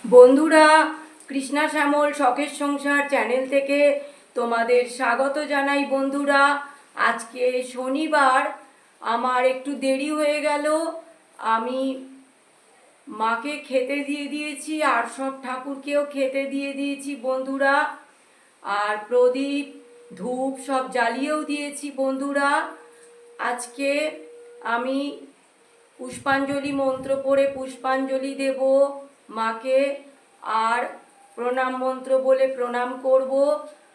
বন্ধুরা, কৃষ্ণা শ্যামল শখের সংসার চ্যানেল থেকে তোমাদের স্বাগত জানাই। বন্ধুরা, আজকে শনিবার, আমার একটু দেরি হয়ে গেল। আমি মাকে খেতে দিয়ে দিয়েছি আর সব ঠাকুরকেও খেতে দিয়ে দিয়েছি বন্ধুরা। আর প্রদীপ ধূপ সব জ্বালিয়েও দিয়েছি বন্ধুরা। আজকে আমি পুষ্পাঞ্জলি মন্ত্র পড়ে পুষ্পাঞ্জলি দেব মাকে, আর প্রণাম মন্ত্র বলে প্রণাম করব।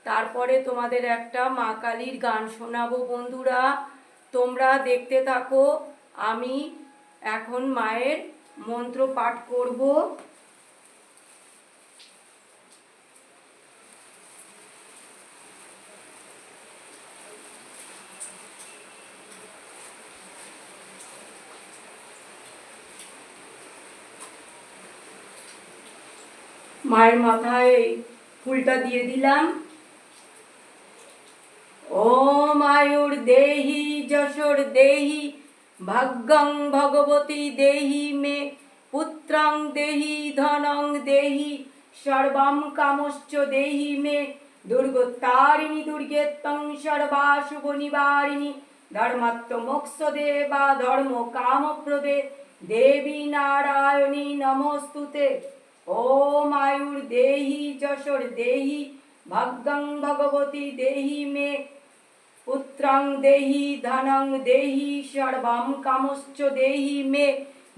তারপরে তোমাদের একটা মা কালীর গান শোনাবো বন্ধুরা, তোমরা দেখতে থাকো। আমি এখন মায়ের মন্ত্র পাঠ করব। মায়ের মাথায় ফুলটা দিয়ে দিলাম। ওম আয়ুর দেহি যশোর দেহি ভাগ্যং ভগবতী দেহি মে পুত্রং দেহি ধনং দেহি সর্বং কামশ্চ দেহি মে দুর্গোত্তারিণী দুর্গেত্তং সর্বা শুভ নিবারিণী ধর্মাত্ম মোক্ষ দেবা ধর্ম কামপ্রদে দেবী নারায়ণী নমস্তুতে। ওম আয়ুর দেহি যশোর দেহি ভাগ্যং ভগবতী দেহি মে পুত্রং দেহি ধনং দেহি সর্বং কামশ্চ দেহি মে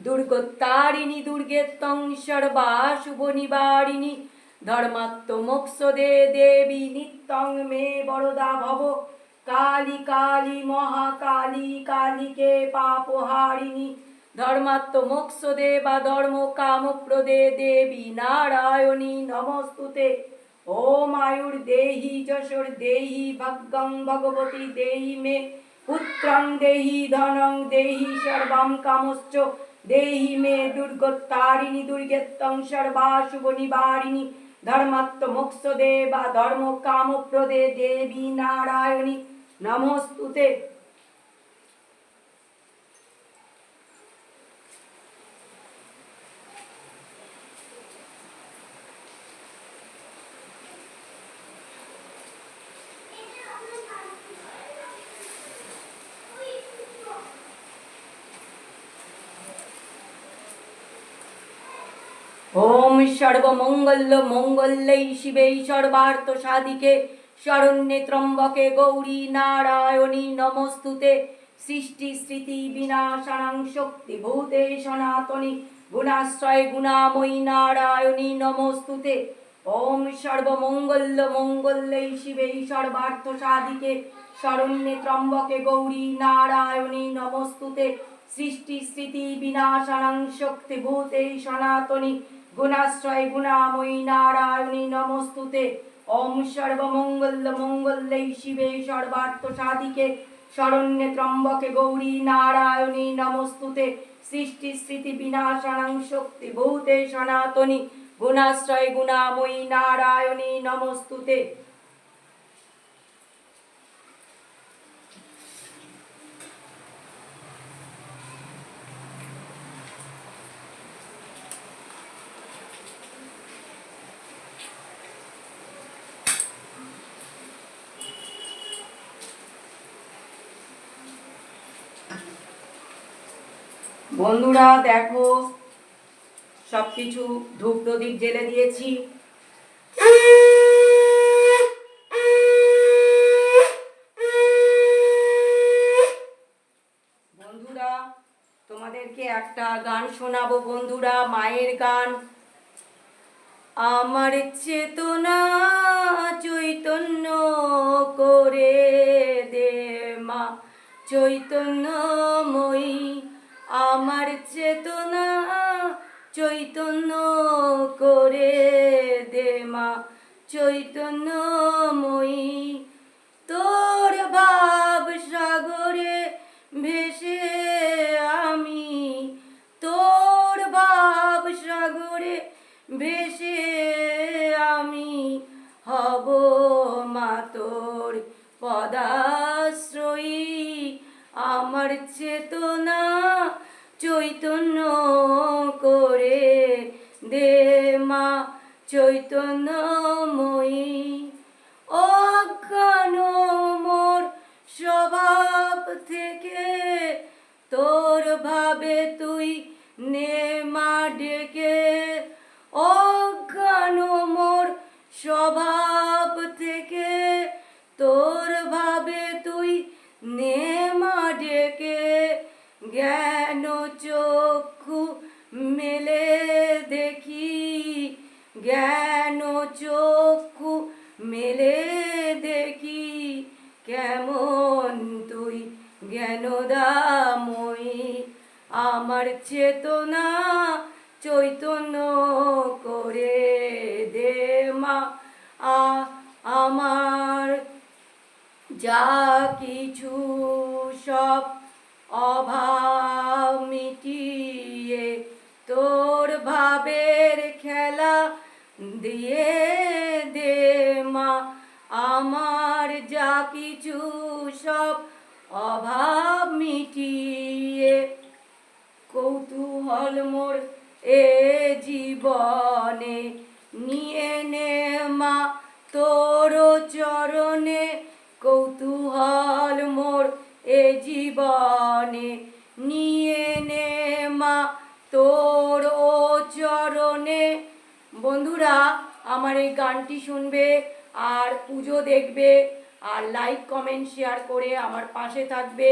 দুর্গোত্তারিণী দুর্গেত্তং সর্বা শুভ নিবারিণী ধর্মাত্ম মোক্ষ দে দেবী নিত্যং মে বরদা ভব কালী কালী মহাকালী কালীকে পাপহারিণী ধর্মাত্ম মোক্ষ দে বা ধর্ম কামপ্রদে দেবী নারায়ণী নমস্তুতে। ওম আয়ুর দেহি যশোর দেহি ভাগ্যং ভগবতী দেহি মে পুত্রং দেহি ধনং দেহি সর্বং কামশ্চ দেহি মে দুর্গোত্তারিণী দুর্গেত্তং সর্বা শুভ নিবারিণী ধর্মাত্ম মোক্ষ দে বা ধর্ম কামপ্রদে দেবী নারায়ণী নমস্তুতে। ওম সর্বমঙ্গল মঙ্গল্যৈ শিবে সর্বার্থ সাধিকে শরণ্যে ত্রম্বকে গৌরী নারায়ণী নমস্তুতে। সৃষ্টি স্মৃতি বিনাশানাং শক্তিভূতে সনাতনী গুণাশ্রয় গুণাময়ী নারায়ণী নমস্তুতে। ওম সর্বমঙ্গল মঙ্গল্যৈ শিবে সর্বার্থ সাধিকে শরণ্যে ত্রম্বকে গৌরী নারায়ণী নমস্তুতে। সৃষ্টি স্মৃতি বিনাশানাং শক্তিভূতে সনাতনী গুণাশ্রয় গুণাময়ী নারায়ণী নমস্তুতে। ওম সর্বমঙ্গল মঙ্গল্যৈ শিবে সর্বার্থ সাধিকে শরণ্যে ত্রম্বকে গৌরী নারায়ণী নমস্তুতে। সৃষ্টি স্মৃতি বিনাশানাং শক্তিভূতে সনাতনী গুণাশ্রয় গুণাময়ী নারায়ণী নমস্তুতে। বন্ধুরা দেখো, সবকিছু ধূপ প্রদীপ জেলে দিয়েছি। বন্ধুরা, তোমাদেরকে একটা গান শোনাবো বন্ধুরা, মায়ের গান। আমার চেতনা চৈতন্য করে দে মা চৈতন্যময়ী, আমার চেতনা চৈতন্য করে দে মা চৈতন্যময়ী। তোর ভাব সাগরে ভেসে আমি, তোর ভাব সাগরে ভেসে আমি হব মা তোর পদাশ্রয়ী। আমার চেতনা চৈতন্য করে দে মা চৈতন্যময়ী। অজ্ঞান মোর স্বভাব থেকে, তোর ভাবে তুই নে মা ডেকে। অজ্ঞান মোর স্বভাব থেকে, তোর ভাবে তুই নে মা ডেকে। জ্ঞান চক্ষু মেলে দেখি, জ্ঞান চক্ষু মেলে দেখি, কেমন তুই জ্ঞানদাময়ী। আমার চেতনা চৈতন্য করে দে মা, আমার যা কিছু সব অভাব মিটিয়ে, তোর ভাবের খেলা দিয়ে দে মা। আমার যা কিছু সব অভাব মিটিয়ে, কৌতূহল মোর এ জীবনে নিয়ে নে মা তোর চরণে। কৌতূহল মোর এ জীবনে নিয়ে নে মা তোর চরণে। বন্ধুরা, আমার এই গানটি শুনবে আর পুজো দেখবে আর লাইক কমেন্ট শেয়ার করে আমার পাশে থাকবে।